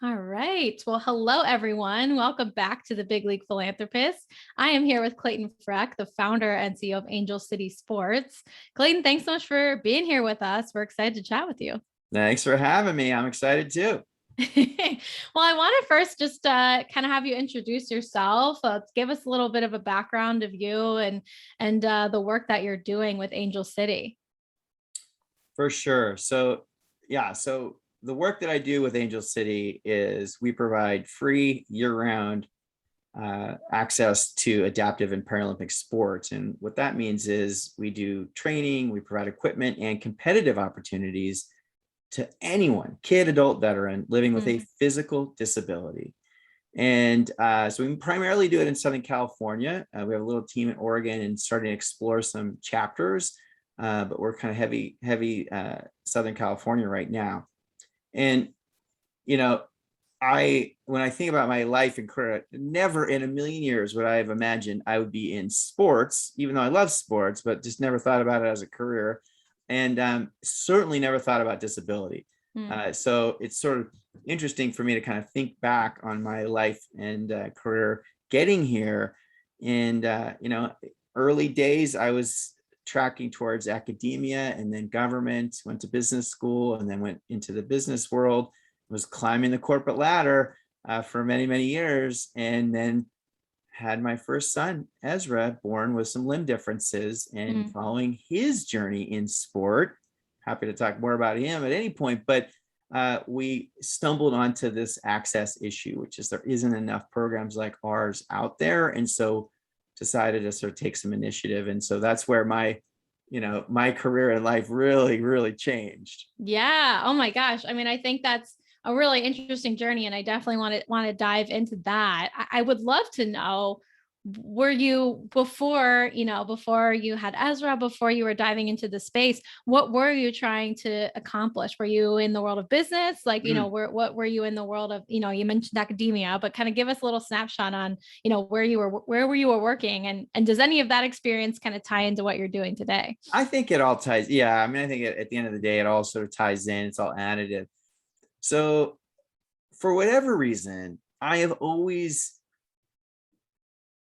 All right. Well, hello, everyone. Welcome back to the Big League Philanthropist. I am here with Clayton Frech, the founder and CEO of Angel City Sports. Clayton, thanks so much for being here with us. We're excited to chat with you. Thanks for having me. I'm excited too. Well, I want to first just kind of have you introduce yourself. Give us a little bit of a background of you and the work that you're doing with Angel City. For sure. So the work that I do with Angel City is we provide free year-round access to adaptive and Paralympic sports. And what that means is we do training, we provide equipment and competitive opportunities to anyone, kid, adult, veteran, living with a physical disability. And so we primarily do it in Southern California. We have a little team in Oregon and starting to explore some chapters, but we're kind of heavy Southern California right now. And, you know, when I think about my life and career, never in a million years would I have imagined I would be in sports, even though I love sports, but just never thought about it as a career. And certainly never thought about disability. So it's sort of interesting for me to kind of think back on my life and career getting here. And, early days, I was tracking towards academia and then government, went to business school and then went into the business world, was climbing the corporate ladder for many, many years. And then had my first son, Ezra, born with some limb differences, and following his journey in sport. Happy to talk more about him at any point, but we stumbled onto this access issue, which is there isn't enough programs like ours out there. And so decided to sort of take some initiative. And so that's where my career in life really, really changed. Yeah. Oh my gosh. I mean, I think that's a really interesting journey, and I definitely want to dive into that. I would love to know, were you before you had Ezra, before you were diving into the space, what were you trying to accomplish? Were you in the world of business? Like, what were you in the world of, you mentioned academia, but kind of give us a little snapshot on, where you were working, and does any of that experience kind of tie into what you're doing today? I think it all ties. Yeah. I mean, I think at the end of the day, it all sort of ties in. It's all additive. So for whatever reason, I have always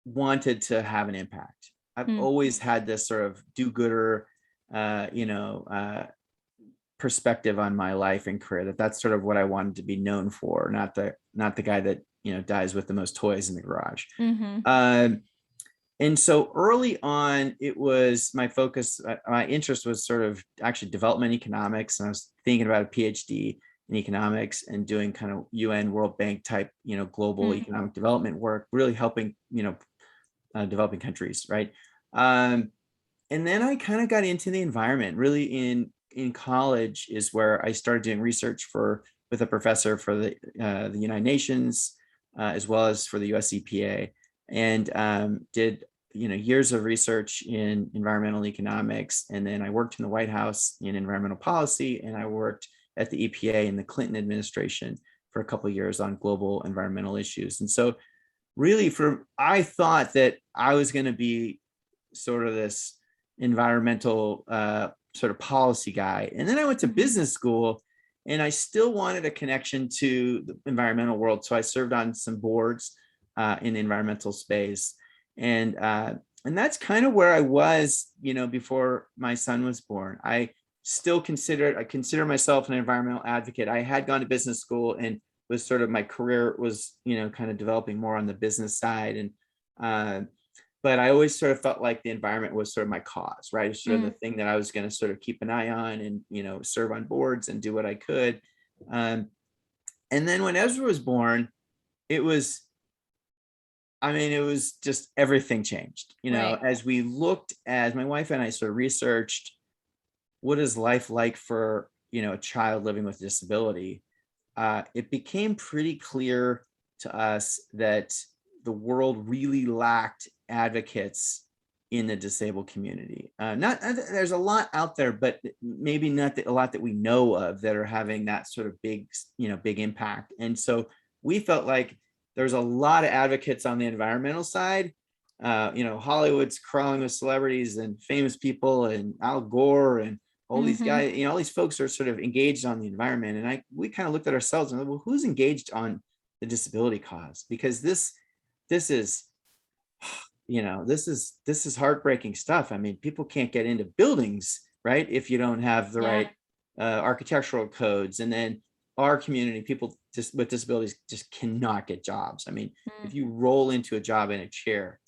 wanted to have an impact. I've always had this sort of do-gooder, perspective on my life and career. That's sort of what I wanted to be known for, not the guy that dies with the most toys in the garage. And so early on, it was my focus. My interest was sort of actually development economics, and I was thinking about a PhD in economics and doing kind of UN World Bank type, global economic development work, really helping, developing countries, right? And then I kind of got into the environment. Really in college is where I started doing research with a professor for the United Nations, as well as for the US EPA, and did years of research in environmental economics. And then I worked in the White House in environmental policy, and I worked at the EPA in the Clinton administration for a couple of years on global environmental issues. And so really I thought that I was going to be sort of this environmental sort of policy guy. And then I went to business school, and I still wanted a connection to the environmental world. So I served on some boards in the environmental space. And that's kind of where I was, before my son was born. I consider myself an environmental advocate. I had gone to business school and was sort of, my career was, kind of developing more on the business side. And, but I always sort of felt like the environment was sort of my cause, right? It's sort of the thing that I was going to sort of keep an eye on and, serve on boards and do what I could. And then when Ezra was born, it was just everything changed, Right. as my wife and I sort of researched, what is life like for, a child living with disability? It became pretty clear to us that the world really lacked advocates in the disabled community. There's a lot out there, but maybe not a lot that we know of that are having that sort of big impact. And so we felt like there's a lot of advocates on the environmental side. Hollywood's crawling with celebrities and famous people and Al Gore and all these guys, all these folks are sort of engaged on the environment. And we kind of looked at ourselves and like, well, who's engaged on the disability cause? Because this is, this is heartbreaking stuff. I mean, people can't get into buildings, right, if you don't have the right architectural codes. And then our community, people just with disabilities just cannot get jobs. I mean, if you roll into a job in a chair,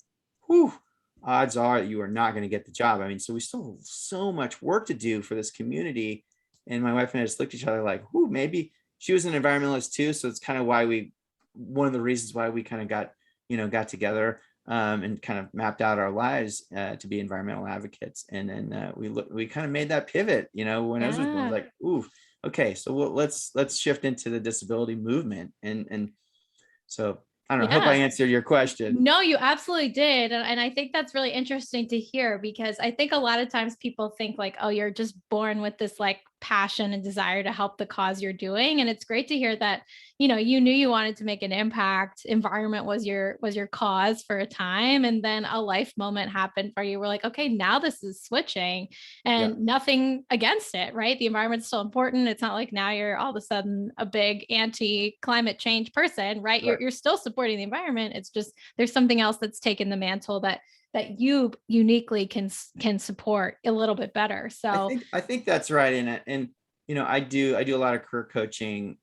odds are you are not going to get the job. I mean, so we still have so much work to do for this community. And my wife and I just looked at each other like, maybe she was an environmentalist too. So it's kind of one of the reasons why we kind of got together and kind of mapped out our lives to be environmental advocates. And then we kind of made that pivot, when Ezra was born, like, okay, so let's shift into the disability movement. And so I don't know, I hope I answered your question. No, you absolutely did. And I think that's really interesting to hear, because I think a lot of times people think like, oh, you're just born with this like passion and desire to help the cause you're doing. And it's great to hear that, you knew you wanted to make an impact. Environment was your cause for a time. And then a life moment happened where you were like, okay, now this is switching, and nothing against it, right? The environment's still important. It's not like now you're all of a sudden a big anti-climate change person, right? You're still supporting the environment. It's just, there's something else that's taken the mantle that you uniquely can support a little bit better. So I think that's right. And I do a lot of career coaching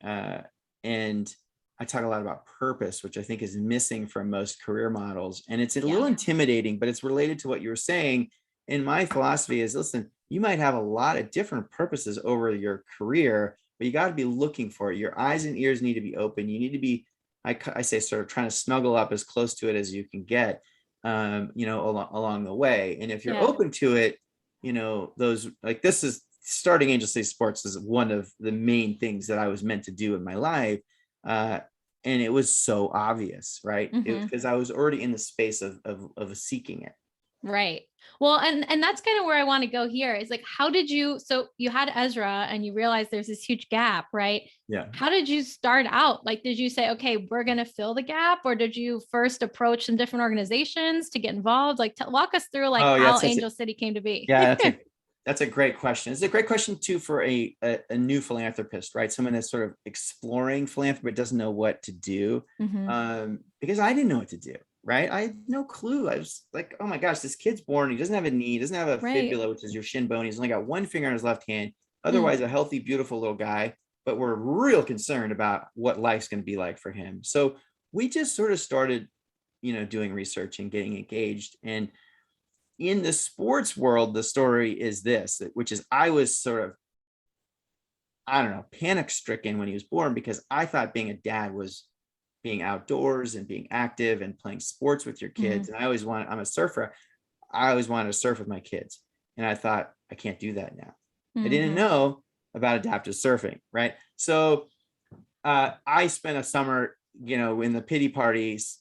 and I talk a lot about purpose, which I think is missing from most career models. And it's a little intimidating, but it's related to what you were saying. And my philosophy is, listen, you might have a lot of different purposes over your career, but you got to be looking for it. Your eyes and ears need to be open. You need to be, I say, sort of trying to snuggle up as close to it as you can get, along the way. And if you're open to it, those, like, this is starting Angel City Sports is one of the main things that I was meant to do in my life. And it was so obvious, right? It was because I was already in the space of seeking it. Right. Well, and that's kind of where I want to go here is like, so you had Ezra and you realized there's this huge gap, right? Yeah. How did you start out? Like, did you say, okay, we're going to fill the gap, or did you first approach some different organizations to get involved? Like, walk us through how Angel City came to be. Yeah, that's a great question. It's a great question too for a new philanthropist, right? Someone that's sort of exploring philanthropy but doesn't know what to do. Because I didn't know what to do. Right. I had no clue. I was like, oh my gosh, this kid's born. He doesn't have a knee, doesn't have a fibula, which is your shin bone. He's only got one finger on his left hand. Otherwise, a healthy, beautiful little guy. But we're real concerned about what life's going to be like for him. So we just sort of started, doing research and getting engaged. And in the sports world, the story is this, which is I was sort of, I don't know, panic stricken when he was born, because I thought being a dad was being outdoors and being active and playing sports with your kids. And I'm a surfer. I always wanted to surf with my kids. And I thought, I can't do that now. I didn't know about adaptive surfing. Right. So I spent a summer, in the pity parties,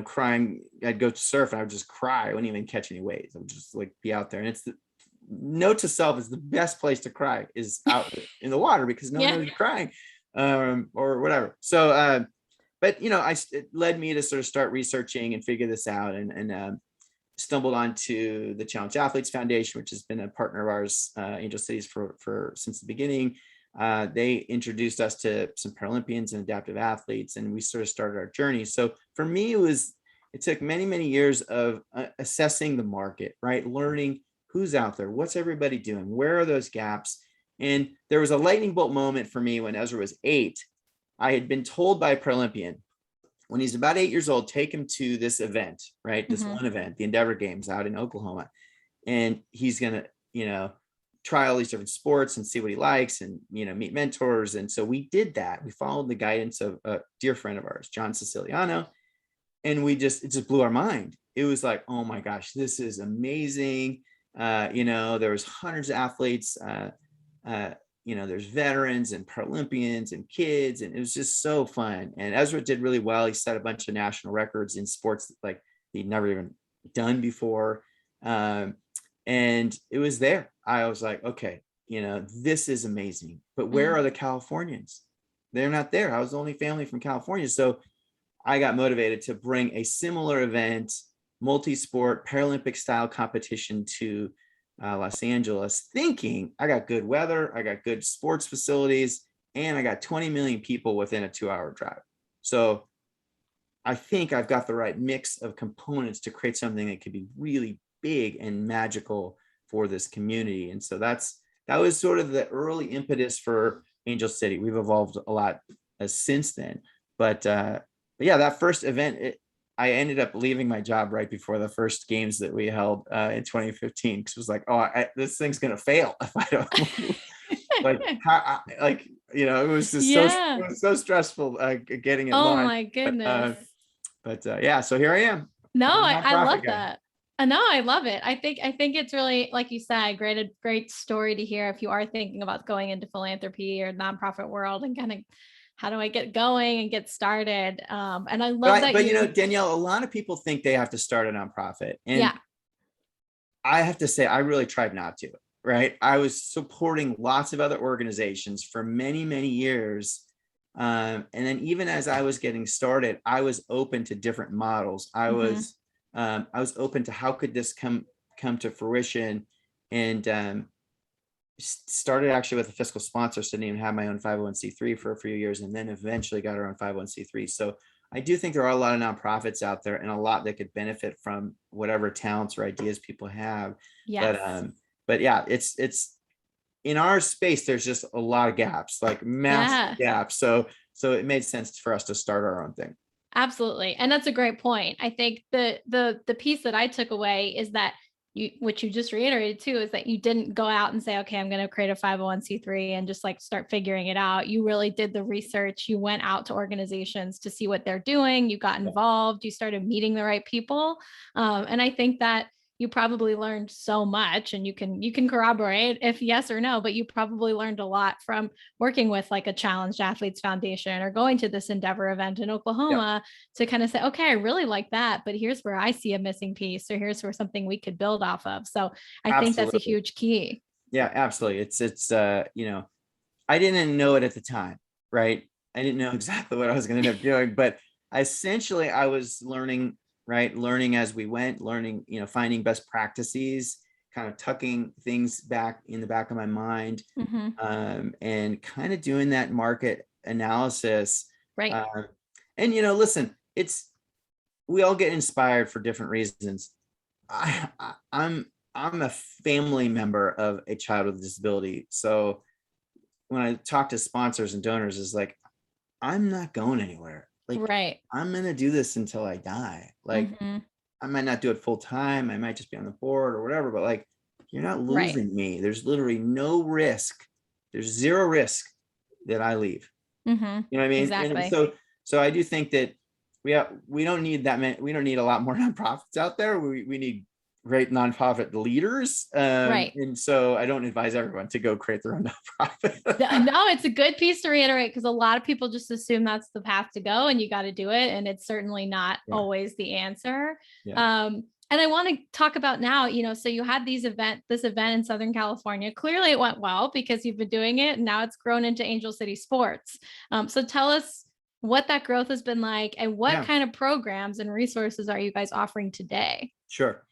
crying. I'd go to surf and I would just cry. I wouldn't even catch any waves. I would just like be out there. And it's note to self is the best place to cry is out in the water, because no one knows you're crying or whatever. So, but, it led me to sort of start researching and figure this out, and stumbled onto the Challenge Athletes Foundation, which has been a partner of ours, Angel Cities for since the beginning. They introduced us to some Paralympians and adaptive athletes, and we sort of started our journey. So for me, it took many, many years of assessing the market, right? Learning who's out there, what's everybody doing, where are those gaps? And there was a lightning bolt moment for me when Ezra was 8. I had been told by a Paralympian, when he's about 8 years old, take him to this event, right? This one event, the Endeavor Games out in Oklahoma. And he's going to, try all these different sports and see what he likes and, meet mentors. And so we did that. We followed the guidance of a dear friend of ours, John Siciliano. And it just blew our mind. It was like, oh my gosh, this is amazing. There was hundreds of athletes, there's veterans and Paralympians and kids, and it was just so fun. And Ezra did really well. He set a bunch of national records in sports like he'd never even done before. And it was there. I was like, okay, this is amazing. But where are the Californians? They're not there. I was the only family from California. So I got motivated to bring a similar event, multi-sport, Paralympic style competition to Los Angeles, thinking I got good weather, I got good sports facilities, and I got 20 million people within a 2-hour drive. So I think I've got the right mix of components to create something that could be really big and magical for this community. And so that was sort of the early impetus for Angel City. We've evolved a lot since then. But yeah, that first event, I ended up leaving my job right before the first games that we held in 2015, because it was like, this thing's gonna fail if I don't like it was just Yeah. it was so stressful getting it Oh launched. my goodness. But yeah, so here I am. No, I'm a I love nonprofit guy. that. No, I love it. I think it's really, like you said, great story to hear if you are thinking about going into philanthropy or nonprofit world, and kind of how do I get going and get started. And I love that But Danielle, a lot of people think they have to start a nonprofit, and yeah. I have to say I really tried not to. Right, I was supporting lots of other organizations for many, many years. And then even as I was getting started, I was open to different models. I was open to how could this come to fruition, and started actually with a fiscal sponsor, so I didn't even have my own 501c3 for a few years, and then eventually got our own 501c3. So I do think there are a lot of nonprofits out there, and a lot that could benefit from whatever talents or ideas people have. Yes. But yeah, it's in our space, there's just a lot of gaps, like massive gaps. So it made sense for us to start our own thing. Absolutely. And that's a great point. I think the piece that I took away is that which you just reiterated too, is that you didn't go out and say, okay, I'm going to create a 501c3 and just like start figuring it out. You really did the research. You went out to organizations to see what they're doing. You got involved. You started meeting the right people. And I think that you probably learned so much, and you can corroborate if yes or no, but you probably learned a lot from working with like a Challenged Athletes Foundation or going to this Endeavor event in Oklahoma to kind of say, okay, I really like that, but here's where I see a missing piece, or here's where something we could build off of. So I think that's a huge key. Yeah, absolutely. It's I didn't know it at the time, right? I didn't know exactly what I was going to end up doing, but essentially I was learning as we went, finding best practices, kind of tucking things back in the back of my mind, and kind of doing that market analysis. Right. And listen, we all get inspired for different reasons. I'm a family member of a child with a disability, so when I talk to sponsors and donors, it's like, I'm not going anywhere. Like, I'm going to do this until I die. Like, I might not do it full time. I might just be on the board or whatever, but like, you're not losing me. There's literally no risk. There's zero risk that I leave. You know what I mean? Exactly. And so I do think that we don't need that many, we don't need a lot more nonprofits out there. We need great nonprofit leaders. And so I don't advise everyone to go create their own nonprofit. No, it's a good piece to reiterate, because a lot of people just assume that's the path to go and you got to do it. And it's certainly not always the answer. And I want to talk about now, so you had this event in Southern California. Clearly it went well because you've been doing it, and now it's grown into Angel City Sports. So tell us what that growth has been like, and what kind of programs and resources are you guys offering today? Sure.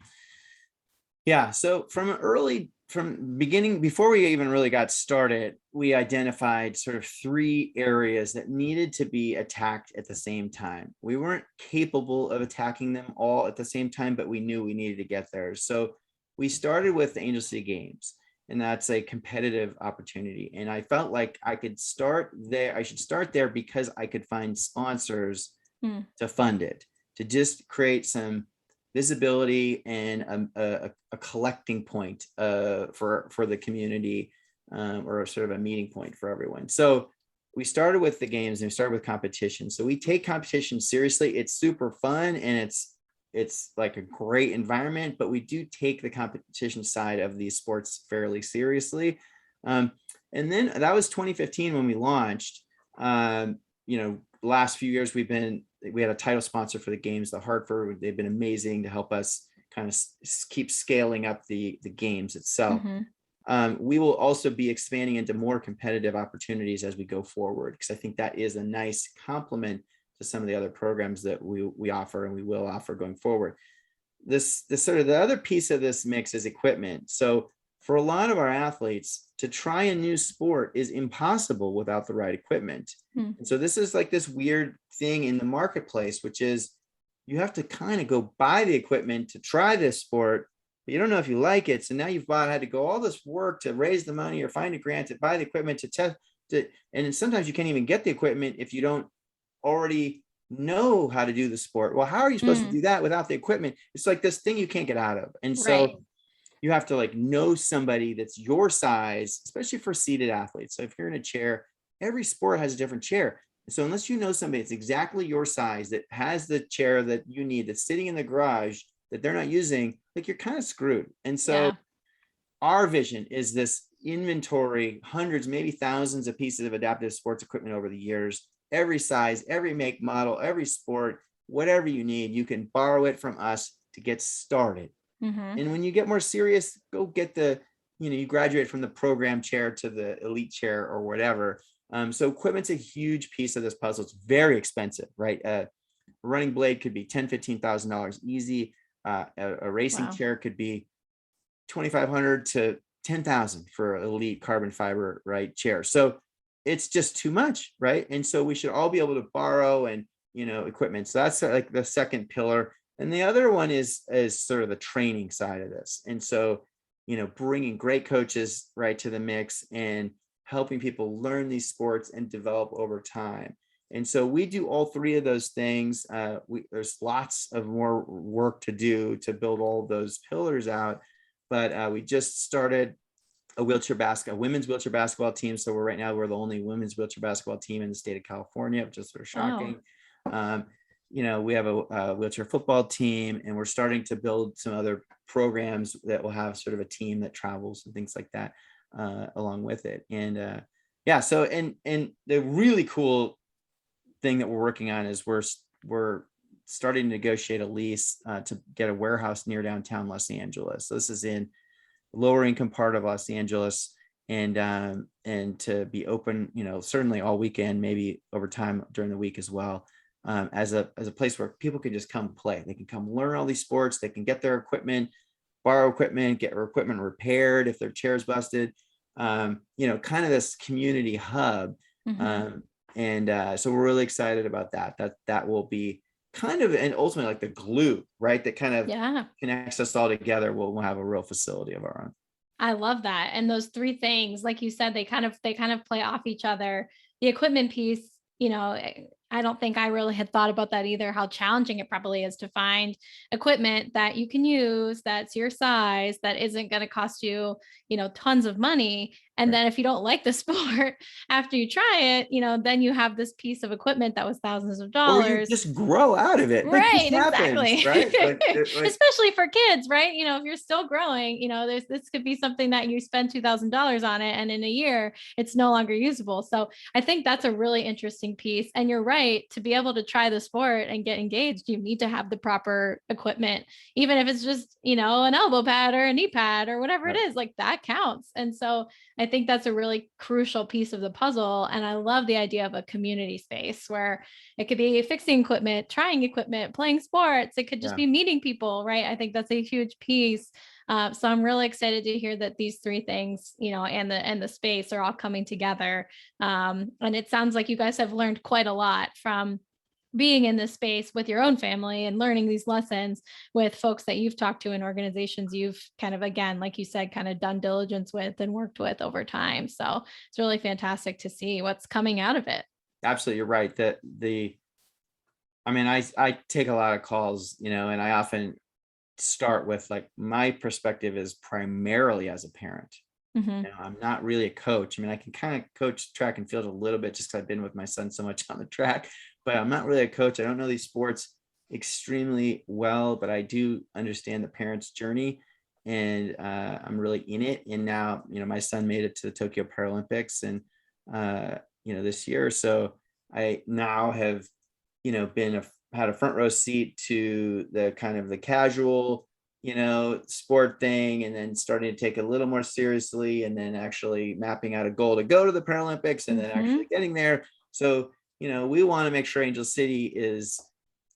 Yeah. So from beginning, before we even really got started, we identified sort of 3 areas that needed to be attacked at the same time. We weren't capable of attacking them all at the same time, but we knew we needed to get there. So we started with the Angel City Games, and that's a competitive opportunity. And I felt like I could start there. I should start there because I could find sponsors to fund it, to just create some visibility and a collecting point for the community, or sort of a meeting point for everyone. So we started with the games, and we started with competition. So we take competition seriously. It's super fun, and it's like a great environment, but we do take the competition side of these sports fairly seriously. And then that was 2015 when we launched. Last few years we had a title sponsor for the games, the Hartford. They've been amazing to help us kind of keep scaling up the games itself. We will also be expanding into more competitive opportunities as we go forward, because I think that is a nice complement to some of the other programs that we offer and we will offer going forward. This sort of the other piece of this mix is equipment. So for a lot of our athletes, to try a new sport is impossible without the right equipment. Hmm. And so this is like this weird thing in the marketplace, which is you have to kind of go buy the equipment to try this sport, but you don't know if you like it. So now you've had to go all this work to raise the money or find a grant to buy the equipment to test it. And sometimes you can't even get the equipment if you don't already know how to do the sport. Well, how are you supposed to do that without the equipment? It's like this thing you can't get out of. And so Right. you have to like know somebody that's your size, especially for seated athletes. So if you're in a chair, every sport has a different chair. So unless you know somebody that's exactly your size, that has the chair that you need, that's sitting in the garage that they're not using, like you're kind of screwed. And so Yeah. our vision is this inventory, hundreds, maybe thousands of pieces of adaptive sports equipment over the years, every size, every make, model, every sport, whatever you need, you can borrow it from us to get started. Mm-hmm. And when you get more serious, go get you graduate from the program chair to the elite chair or whatever. So equipment's a huge piece of this puzzle. It's very expensive, right? A running blade could be $10,000, $15,000 easy. A racing chair could be $2,500 to $10,000 for an elite carbon fiber, right, chair. So it's just too much, right? And so we should all be able to borrow and equipment. So that's like the second pillar. And the other one is sort of the training side of this. And so, bringing great coaches right to the mix and helping people learn these sports and develop over time. And so we do all three of those things. There's lots of more work to do to build all of those pillars out. But we just started a women's wheelchair basketball team. So we're the only women's wheelchair basketball team in the state of California, which is sort of shocking. Oh. We have a wheelchair football team, and we're starting to build some other programs that will have sort of a team that travels and things like that along with it. And so the really cool thing that we're working on is we're starting to negotiate a lease to get a warehouse near downtown Los Angeles. So this is in lower income part of Los Angeles, and to be open, certainly all weekend, maybe over time during the week as well. As a place where people can just come play. They can come learn all these sports. They can get their equipment, borrow equipment, get their equipment repaired if their chair's busted. Kind of this community hub. Mm-hmm. So we're really excited about that. That will be kind of, and ultimately like the glue, right? That kind of connects us all together. We'll have a real facility of our own. I love that. And those three things, like you said, they kind of play off each other. The equipment piece, I don't think I really had thought about that either, how challenging it probably is to find equipment that you can use, that's your size, that isn't going to cost you, tons of money. And then if you don't like the sport after you try it, then you have this piece of equipment that was thousands of dollars. Or you just grow out of it. Right, exactly. Right? Especially for kids, right? If you're still growing, this could be something that you spend $2,000 on it, and in a year it's no longer usable. So I think that's a really interesting piece. And you're right, to be able to try the sport and get engaged, you need to have the proper equipment, even if it's just, an elbow pad or a knee pad or whatever it is, like that counts. And so I think that's a really crucial piece of the puzzle. And I love the idea of a community space where it could be fixing equipment, trying equipment, playing sports. It could just be meeting people, right? I think that's a huge piece. So I'm really excited to hear that these three things, and the space are all coming together. And it sounds like you guys have learned quite a lot from being in this space with your own family and learning these lessons with folks that you've talked to in organizations you've kind of, again, like you said, kind of done diligence with and worked with over time. So it's really fantastic to see what's coming out of it. Absolutely. You're right. I take a lot of calls, and I often start with like, my perspective is primarily as a parent. Mm-hmm. I'm not really a coach. I can kind of coach track and field a little bit just because I've been with my son so much on the track, but I'm not really a coach. I don't know these sports extremely well, but I do understand the parent's journey, and I'm really in it. And now, my son made it to the Tokyo Paralympics, and this year. So I now have, had a front row seat to the kind of the casual, sport thing, and then starting to take it a little more seriously, and then actually mapping out a goal to go to the Paralympics, and then actually getting there. So, we want to make sure Angel City is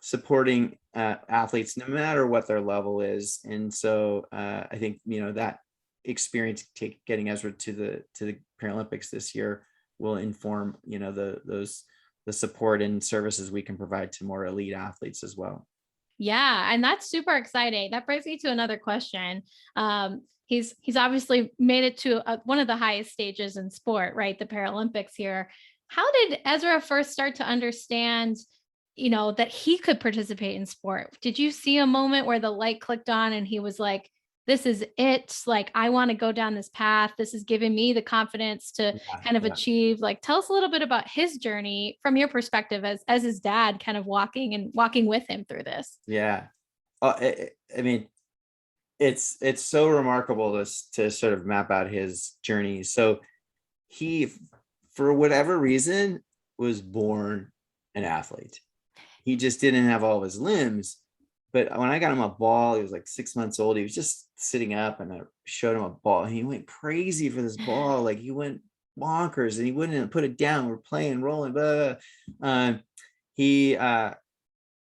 supporting athletes no matter what their level is. And so I think, that experience getting Ezra to the Paralympics this year will inform, the support and services we can provide to more elite athletes as well. Yeah, and that's super exciting. That brings me to another question. He's obviously made it to one of the highest stages in sport, right? The Paralympics here. How did Ezra first start to understand, that he could participate in sport? Did you see a moment where the light clicked on and he was like, this is it. Like, I want to go down this path. This is giving me the confidence to kind of achieve. Like, tell us a little bit about his journey from your perspective as his dad, kind of walking with him through this. Yeah. I mean, it's so remarkable to sort of map out his journey. So he, for whatever reason, was born an athlete. He just didn't have all of his limbs. But when I got him a ball, he was like 6 months old. He was just sitting up, and I showed him a ball. And he went crazy for this ball. Like, he went bonkers, and he wouldn't put it down. We're playing, rolling, blah, blah.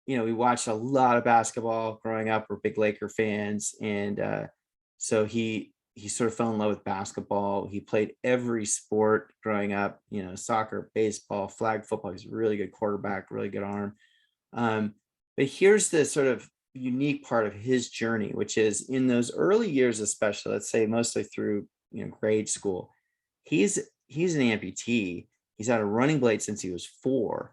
We watched a lot of basketball growing up. We're big Laker fans. And so he sort of fell in love with basketball. He played every sport growing up, soccer, baseball, flag football. He's a really good quarterback, really good arm. But here's the sort of unique part of his journey, which is in those early years, especially, let's say mostly through, grade school, he's an amputee. He's had a running blade since he was 4.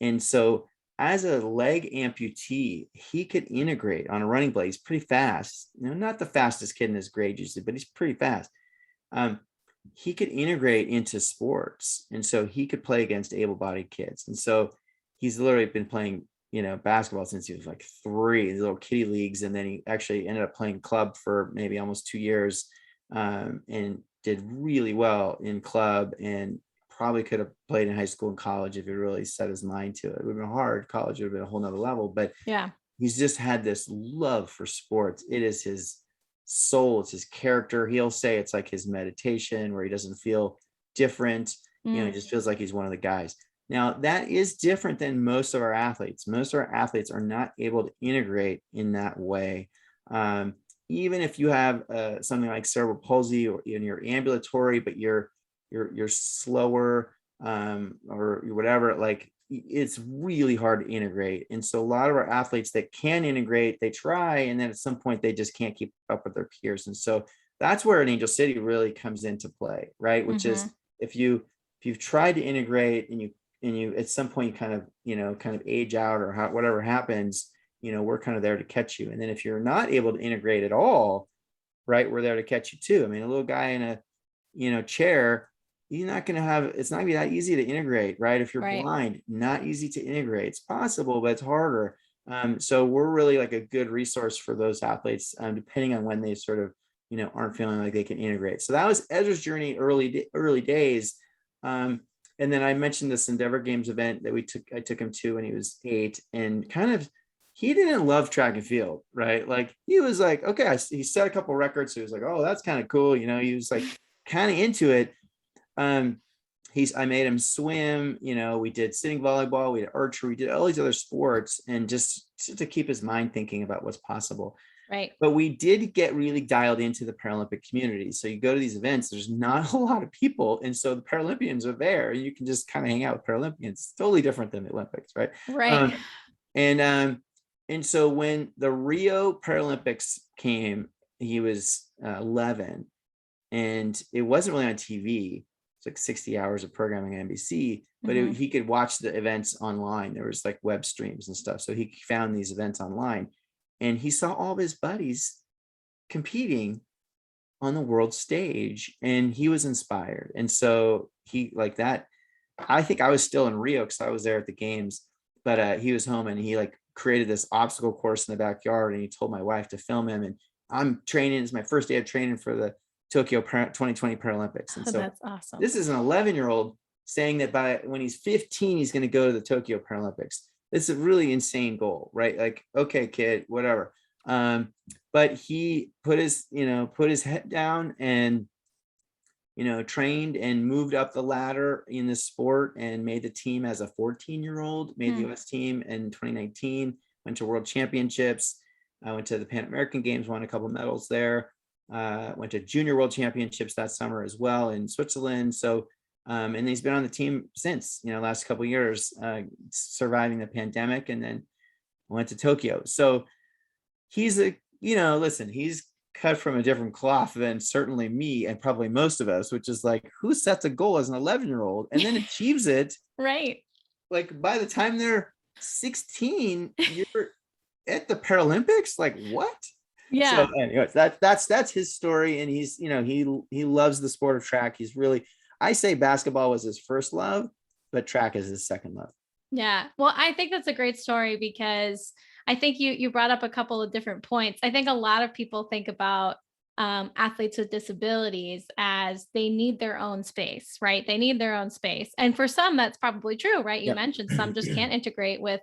And so as a leg amputee, he could integrate on a running blade. He's pretty fast, not the fastest kid in his grade usually, but he's pretty fast. He could integrate into sports. And so he could play against able-bodied kids. And so he's literally been playing, basketball since he was like 3, these little kiddie leagues. And then he actually ended up playing club for maybe almost 2 years, and did really well in club, and probably could have played in high school and college if he really set his mind to it. It would have been hard. College would have been a whole nother level, but yeah, he's just had this love for sports. It is his soul. It's his character. He'll say it's like his meditation, where he doesn't feel different. He just feels like he's one of the guys. Now, that is different than most of our athletes. Most of our athletes are not able to integrate in that way. Even if you have something like cerebral palsy, or you're ambulatory, but you're slower, or whatever, like, it's really hard to integrate. And so a lot of our athletes that can integrate, they try, and then at some point they just can't keep up with their peers. And so that's where an Angel City really comes into play, right? Which is, if you've tried to integrate, and you at some point kind of age out, or whatever happens, we're kind of there to catch you. And then if you're not able to integrate at all, right, we're there to catch you too. I mean, a little guy in a chair, it's not going to be that easy to integrate, right? If you're blind, not easy to integrate. It's possible, but it's harder. So we're really like a good resource for those athletes, depending on when they sort of, aren't feeling like they can integrate. So that was Ezra's journey, early days. And then I mentioned this Endeavor Games event that I took him to when he was 8, and kind of, he didn't love track and field, right? Like, he was like, okay, he set a couple records. So he was like, oh, that's kind of cool. He was like kind of into it. I made him swim, we did sitting volleyball, we did archery, we did all these other sports, and just to keep his mind thinking about what's possible. Right. But we did get really dialed into the Paralympic community. So you go to these events, there's not a lot of people. And so the Paralympians are there, and you can just kind of hang out with Paralympians. It's totally different than the Olympics, right? Right. And so when the Rio Paralympics came, he was 11, and it wasn't really on TV. It's like 60 hours of programming on NBC, but he could watch the events online. There was like web streams and stuff. So he found these events online, and he saw all of his buddies competing on the world stage, and he was inspired. And so he, like that, I think I was still in Rio because I was there at the games, but he was home, and he like created this obstacle course in the backyard, and he told my wife to film him. And I'm training. It's my first day of training for the Tokyo 2020 Paralympics. And so that's awesome. This is an 11-year-old saying that when he's 15, he's going to go to the Tokyo Paralympics. It's a really insane goal, right? Like, okay, kid, whatever. But he put his head down, and, trained and moved up the ladder in the sport, and made the team as a 14-year-old, made the US team in 2019, went to world championships. I went to the Pan American Games, won a couple medals there. went to junior world championships that summer as well in Switzerland. So, and he's been on the team since, last couple of years, surviving the pandemic, and then went to Tokyo. So he's listen, he's cut from a different cloth than certainly me and probably most of us, which is like, who sets a goal as an 11-year-old and then achieves it? Right. Like by the time they're 16, you're at the Paralympics. Like what? Yeah. So anyways, that's his story. And he's, he loves the sport of track. He's really, I say basketball was his first love, but track is his second love. Yeah. Well, I think that's a great story because I think you brought up a couple of different points. I think a lot of people think about athletes with disabilities as they need their own space, right? They need their own space. And for some, that's probably true, right? You mentioned some just can't integrate with,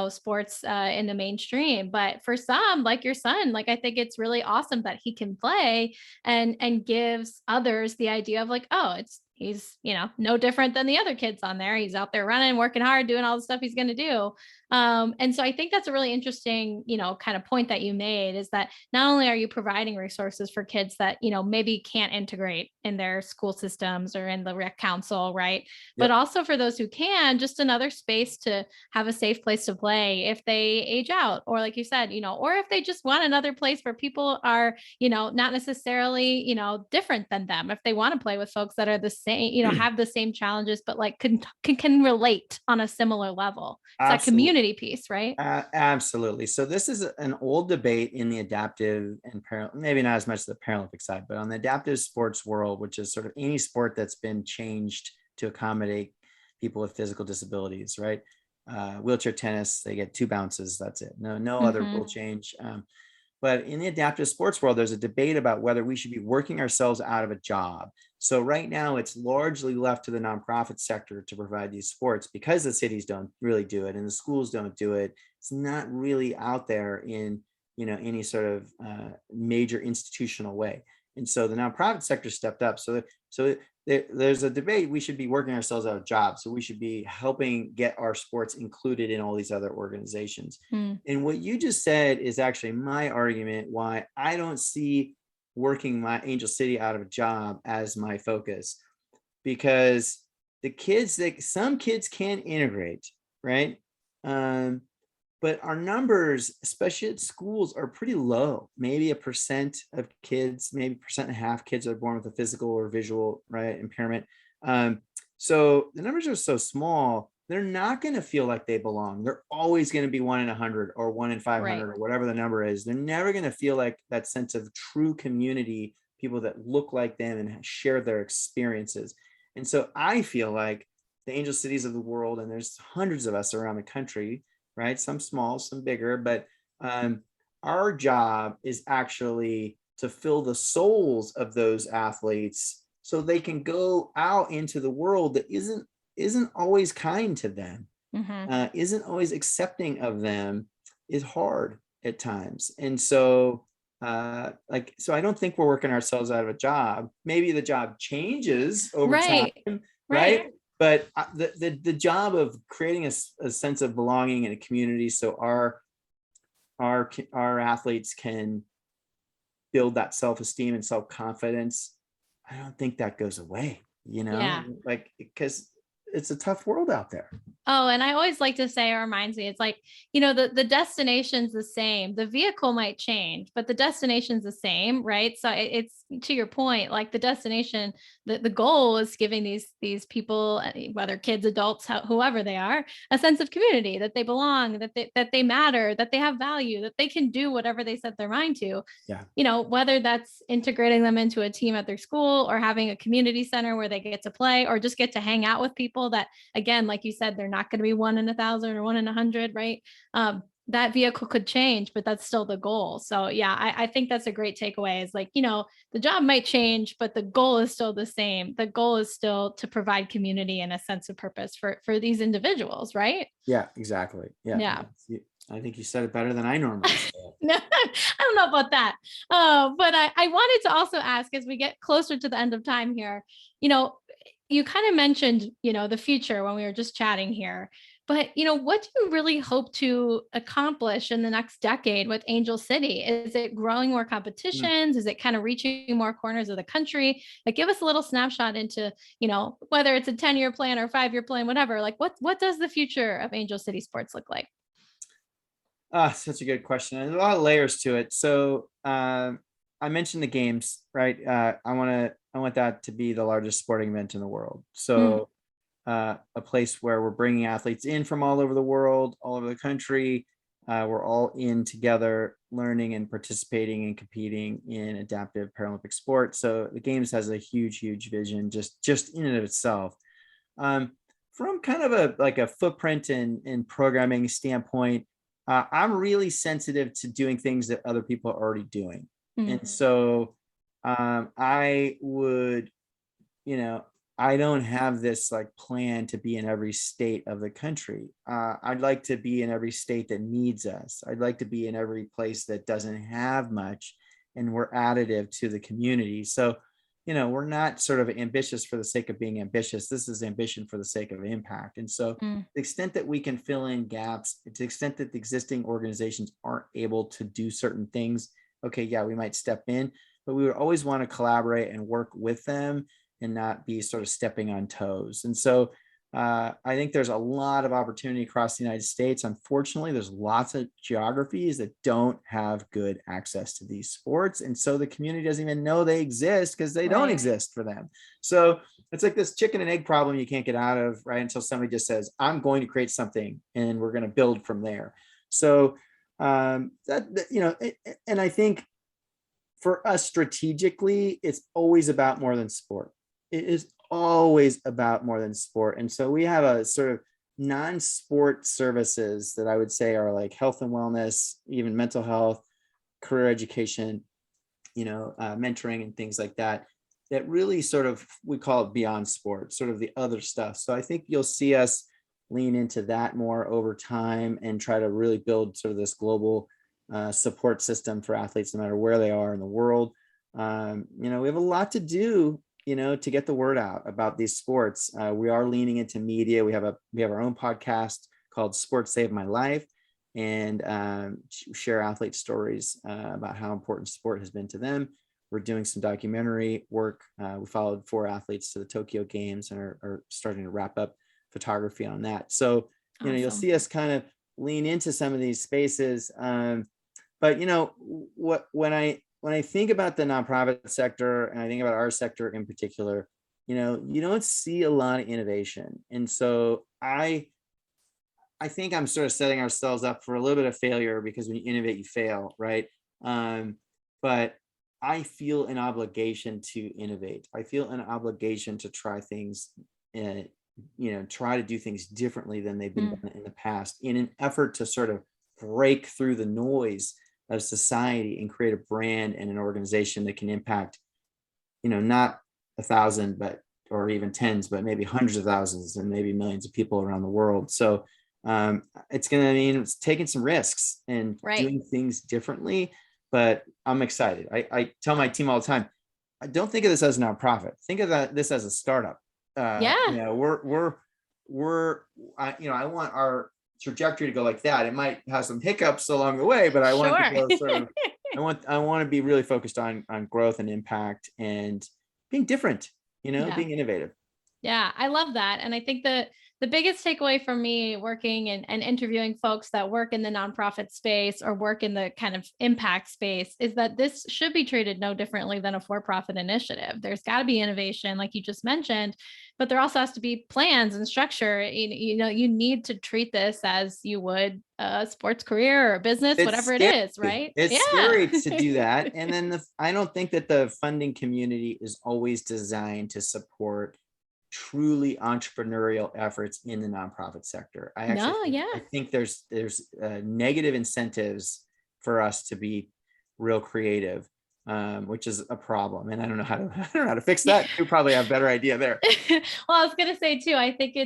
sports in the mainstream. But for some, like your son, like I think it's really awesome that he can play and gives others the idea of like, oh, he's, no different than the other kids on there. He's out there running, working hard, doing all the stuff he's going to do. And so I think that's a really interesting, kind of point that you made, is that not only are you providing resources for kids that, maybe can't integrate in their school systems or in the rec council, right? Yep. But also for those who can, just another space to have a safe place to play if they age out, or like you said, or if they just want another place where people are, not necessarily, different than them. If they want to play with folks that are the same, have the same challenges, but like can relate on a similar level. It's that community piece, right? Absolutely. So this is an old debate in the adaptive and maybe not as much the Paralympic side, but on the adaptive sports world, which is sort of any sport that's been changed to accommodate people with physical disabilities, right? Wheelchair tennis, they get 2 bounces. That's it. No other rule change. But in the adaptive sports world, there's a debate about whether we should be working ourselves out of a job. So right now, it's largely left to the nonprofit sector to provide these sports because the cities don't really do it and the schools don't do it. It's not really out there in any sort of major institutional way. And so the nonprofit sector stepped up. So there's a debate. We should be working ourselves out of jobs. So we should be helping get our sports included in all these other organizations. And what you just said is actually my argument why I don't see working my Angel City out of a job as my focus, because some kids can integrate, right? But our numbers, especially at schools, are pretty low. Maybe 1% of kids, maybe 1.5% kids are born with a physical or visual, right, impairment. So the numbers are so small, they're not going to feel like they belong. They're always going to be 1 in 100 or 1 in 500 or whatever the number is. They're never going to feel like that sense of true community, people that look like them and share their experiences. And so I feel like the Angel Cities of the world, and there's hundreds of us around the country, right? Some small, some bigger, but our job is actually to fill the souls of those athletes so they can go out into the world that isn't always kind to them, isn't always accepting of them, is hard at times. And so so I don't think we're working ourselves out of a job. Maybe the job changes over time, right? But the job of creating a sense of belonging in a community so our athletes can build that self-esteem and self-confidence, I don't think that goes away, like, because it's a tough world out there. Oh, and I always like to say, it reminds me, it's like, the destination's the same. The vehicle might change, but the destination's the same, right? So it's, to your point, like the destination, the goal is giving these people, whether kids, adults, whoever they are, a sense of community, that they belong, that they matter, that they have value, that they can do whatever they set their mind to. Yeah. Whether that's integrating them into a team at their school or having a community center where they get to play or just get to hang out with people that, again, like you said, they're not going to be 1 in 1,000 or 1 in 100, right? That vehicle could change, but that's still the goal. So yeah, I think that's a great takeaway, is like, the job might change, but the goal is still the same. The goal is still to provide community and a sense of purpose for these individuals, right? Yeah, exactly. Yeah. I think you said it better than I normally say. No, I don't know about that. But I wanted to also ask, as we get closer to the end of time here, you kind of mentioned, the future when we were just chatting here, but, what do you really hope to accomplish in the next decade with Angel City? Is it growing more Mm. competitions? Is it kind of reaching more corners of the country? Like, give us a little snapshot into, whether it's a 10-year plan or 5-year plan, whatever, like what does the future of Angel City sports look like? Such a good question. There's a lot of layers to it. So I mentioned the games, right? I want that to be the largest sporting event in the world. Mm, So a place where we're bringing athletes in from all over the world, all over the country. We're all in together, learning and participating and competing in adaptive Paralympic sport. So the games has a huge, huge vision just in and of itself. Um, from kind of a footprint and programming standpoint, I'm really sensitive to doing things that other people are already doing. mm, And so I would, you know, I don't have this like plan to be in every state of the country. I'd like to be in every state that needs us. I'd like to be in every place that doesn't have much and we're additive to the community. So, we're not sort of ambitious for the sake of being ambitious. This is ambition for the sake of impact. And so, to mm. the extent that we can fill in gaps, to the extent that the existing organizations aren't able to do certain things, okay, yeah, we might step in, but we would always want to collaborate and work with them and not be sort of stepping on toes. And so I think there's a lot of opportunity across the United States. Unfortunately, there's lots of geographies that don't have good access to these sports. And so the community doesn't even know they exist because they don't Right. exist for them. So it's like this chicken and egg problem you can't get out of, right? Until somebody just says, I'm going to create something and we're going to build from there. So and I think for us strategically, it's always about more than sport. It is always about more than sport. And so we have a sort of non-sport services that I would say are like health and wellness, even mental health, career education, mentoring and things like that, that really sort of, we call it beyond sport, sort of the other stuff. So I think you'll see us lean into that more over time and try to really build sort of this global support system for athletes, no matter where they are in the world. We have a lot to do, to get the word out about these sports. We are leaning into media. We have our own podcast called Sports Saved My Life, and share athlete stories about how important sport has been to them. We're doing some documentary work. We followed 4 athletes to the Tokyo Games and are starting to wrap up photography on that. So, you'll Awesome. see us kind of lean into some of these spaces. But when I think about the nonprofit sector and I think about our sector in particular, you don't see a lot of innovation. And so I think I'm sort of setting ourselves up for a little bit of failure because when you innovate, you fail, right? But I feel an obligation to innovate. I feel an obligation to try things, try to do things differently than they've been Mm, done in the past in an effort to sort of break through the noise of society and create a brand and an organization that can impact, not 1,000, or even tens, but maybe hundreds of thousands and maybe millions of people around the world. So it's going to mean it's taking some risks and right. doing things differently, but I'm excited. I tell my team all the time, I don't think of this as a nonprofit. Think of this as a startup. Yeah, I want our trajectory to go like that. It might have some hiccups along the way, but I want it to sure. go sort of, I want to be really focused on growth and impact and being different, Yeah. being innovative. Yeah, I love that. And I think that the biggest takeaway from me working and interviewing folks that work in the nonprofit space or work in the kind of impact space is that this should be treated no differently than a for-profit initiative. There's got to be innovation, like you just mentioned, but there also has to be plans and structure. You need to treat this as you would a sports career or a business, It's whatever it scary. is, right? It's Yeah. scary to do that. And then I don't think that the funding community is always designed to support truly entrepreneurial efforts in the nonprofit sector. No, I yeah. think there's negative incentives for us to be real creative. which is a problem. And I don't know how to, I don't know how to fix that. You probably have a better idea there. Well, I was going to say too, I think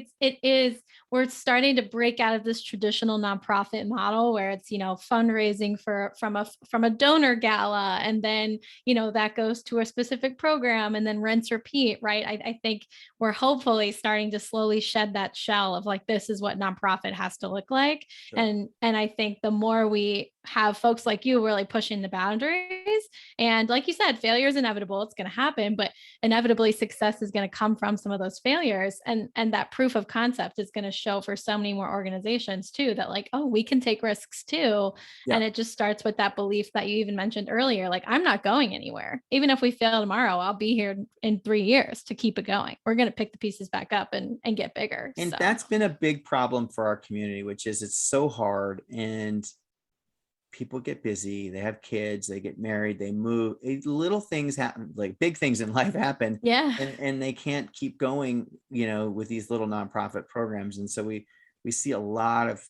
we're starting to break out of this traditional nonprofit model where it's, fundraising from a donor gala. And then, that goes to a specific program and then rinse repeat. Right. I think we're hopefully starting to slowly shed that shell of like, this is what nonprofit has to look like. Sure. And I think the more we have folks like you really pushing the boundaries, and like you said, failure is inevitable. It's going to happen, but inevitably success is going to come from some of those failures. And that proof of concept is going to show for so many more organizations too, that like, oh, we can take risks too. Yeah. And it just starts with that belief that you even mentioned earlier, like, I'm not going anywhere. Even if we fail tomorrow, I'll be here in 3 years to keep it going. We're going to pick the pieces back up and get bigger. And that's been a big problem for our community, which is it's so hard, and people get busy, they have kids, they get married, they move, little things happen, like big things in life happen. Yeah. And they can't keep going, with these little nonprofit programs. And so we see a lot of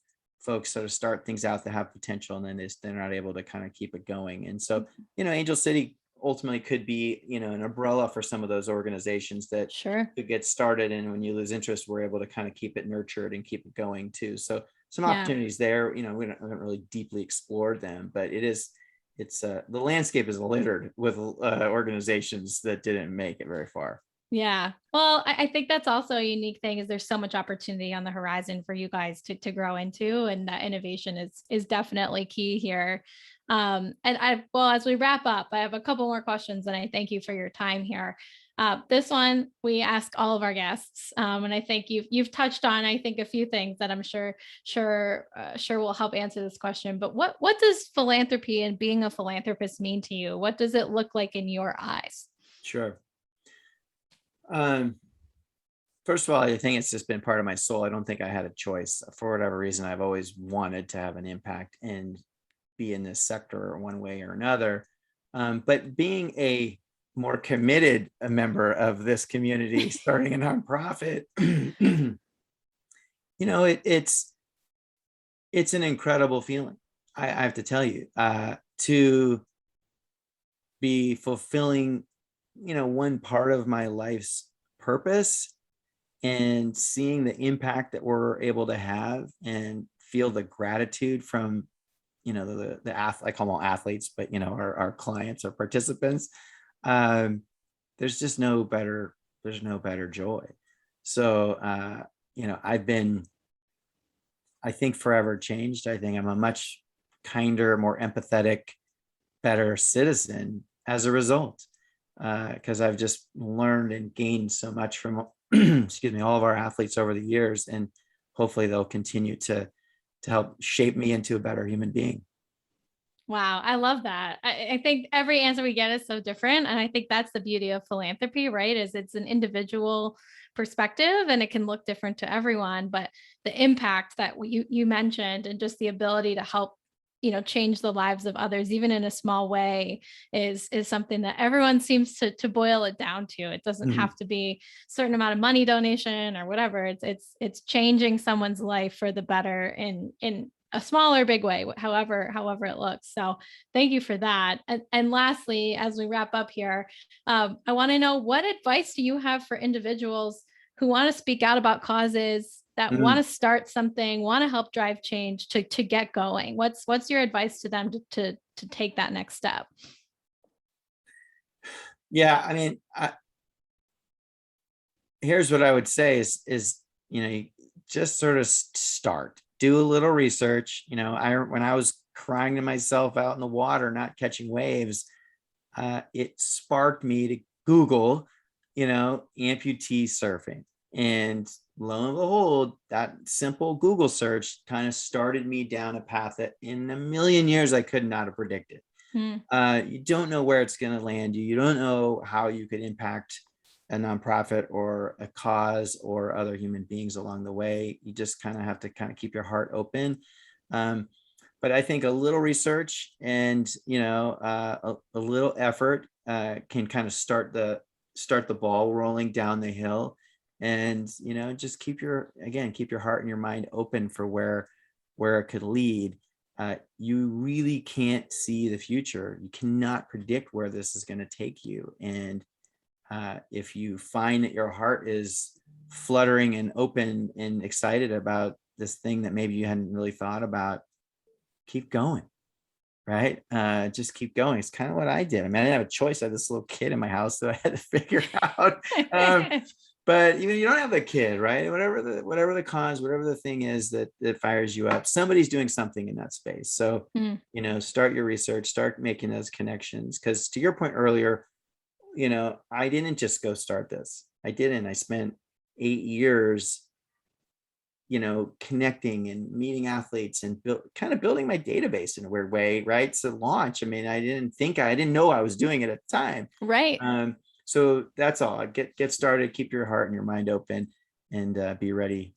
folks sort of start things out that have potential, and then they're not able to kind of keep it going. And so, Angel City ultimately could be, an umbrella for some of those organizations that could get started. And when you lose interest, we're able to kind of keep it nurtured and keep it going too. So some opportunities there, we haven't really deeply explored them, but it's the landscape is littered with organizations that didn't make it very far. Yeah. Well, I think that's also a unique thing, is there's so much opportunity on the horizon for you guys to grow into, and that innovation is definitely key here. And as we wrap up, I have a couple more questions, and I thank you for your time here. This one we ask all of our guests, and I think you've touched on, I think, a few things that I'm sure will help answer this question. But what does philanthropy and being a philanthropist mean to you? What does it look like in your eyes? Sure. First of all, I think it's just been part of my soul. I don't think I had a choice. For whatever reason, I've always wanted to have an impact and be in this sector one way or another. But being a more committed member of this community, starting a nonprofit, it's an incredible feeling. I have to tell you, to be fulfilling, one part of my life's purpose, and seeing the impact that we're able to have, and feel the gratitude from, the I call them all athletes, but our clients or participants. There's just no better joy. So, I've been, I think, forever changed. I think I'm a much kinder, more empathetic, better citizen as a result, because I've just learned and gained so much from, excuse me, all of our athletes over the years, and hopefully they'll continue to help shape me into a better human being. Wow. I love that. I think every answer we get is so different. And I think that's the beauty of philanthropy, right? Is it's an individual perspective, and it can look different to everyone, but the impact that you mentioned, and just the ability to help, change the lives of others, even in a small way, is something that everyone seems to boil it down to. It doesn't have to be a certain amount of money donation or whatever. It's changing someone's life for the better in a small or big way, however it looks. So thank you for that. And lastly, as we wrap up here, I want to know, what advice do you have for individuals who want to speak out about causes, that want to start something, want to help drive change, to get going? What's your advice to them to take that next step? Yeah, I mean, here's what I would say is you just sort of start, do a little research. When I was crying to myself out in the water, not catching waves, it sparked me to Google, amputee surfing. And lo and behold, that simple Google search kind of started me down a path that in a million years I could not have predicted. You don't know where it's going to land you. You don't know how you could impact a nonprofit or a cause or other human beings along the way. You just kind of have to keep your heart open. But I think a little research and, a little effort can kind of start the ball rolling down the hill. And, just keep your heart and your mind open for where it could lead. you really can't see the future. You cannot predict where this is going to take you. And if you find that your heart is fluttering and open and excited about this thing that maybe you hadn't really thought about, keep going. Right. Just keep going. It's kind of what I did. I mean, I didn't have a choice. I had this little kid in my house that I had to figure out. But even you don't have the kid, right? Whatever the cause, whatever the thing is that fires you up, somebody's doing something in that space. So, start your research, start making those connections. Because to your point earlier, I didn't just go start this. I didn't. I spent 8 years connecting and meeting athletes and kind of building my database in a weird way, right? So launch. I mean, I didn't know I was doing it at the time. Right. So that's all. Get started, keep your heart and your mind open, and be ready.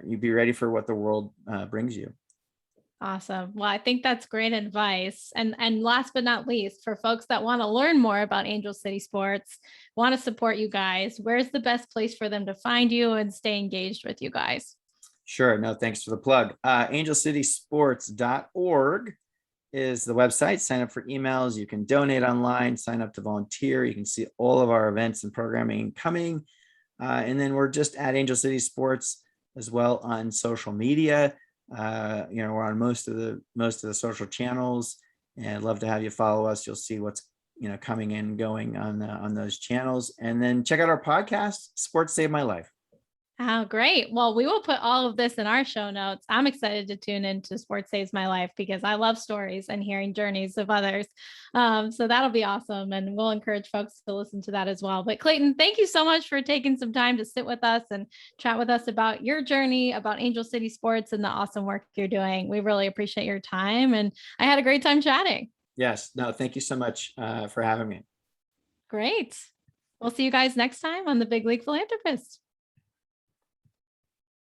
You be ready for what the world brings you. Awesome. Well, I think that's great advice. And last but not least, for folks that want to learn more about Angel City Sports, want to support you guys, where's the best place for them to find you and stay engaged with you guys? Sure. No, thanks for the plug. angelcitysports.org is the website. Sign up for emails. You can donate online, sign up to volunteer. You can see all of our events and programming coming. And then we're just at Angel City Sports as well on social media. We're on most of the social channels, and I'd love to have you follow us. You'll see what's coming and going on those channels. And then check out our podcast, Sports Saved My Life. Oh, great. Well, we will put all of this in our show notes. I'm excited to tune into Sports Saves My Life because I love stories and hearing journeys of others. So that'll be awesome. And we'll encourage folks to listen to that as well. But Clayton, thank you so much for taking some time to sit with us and chat with us about your journey, about Angel City Sports and the awesome work you're doing. We really appreciate your time. And I had a great time chatting. Yes. No, thank you so much for having me. Great. We'll see you guys next time on the Big League Philanthropist.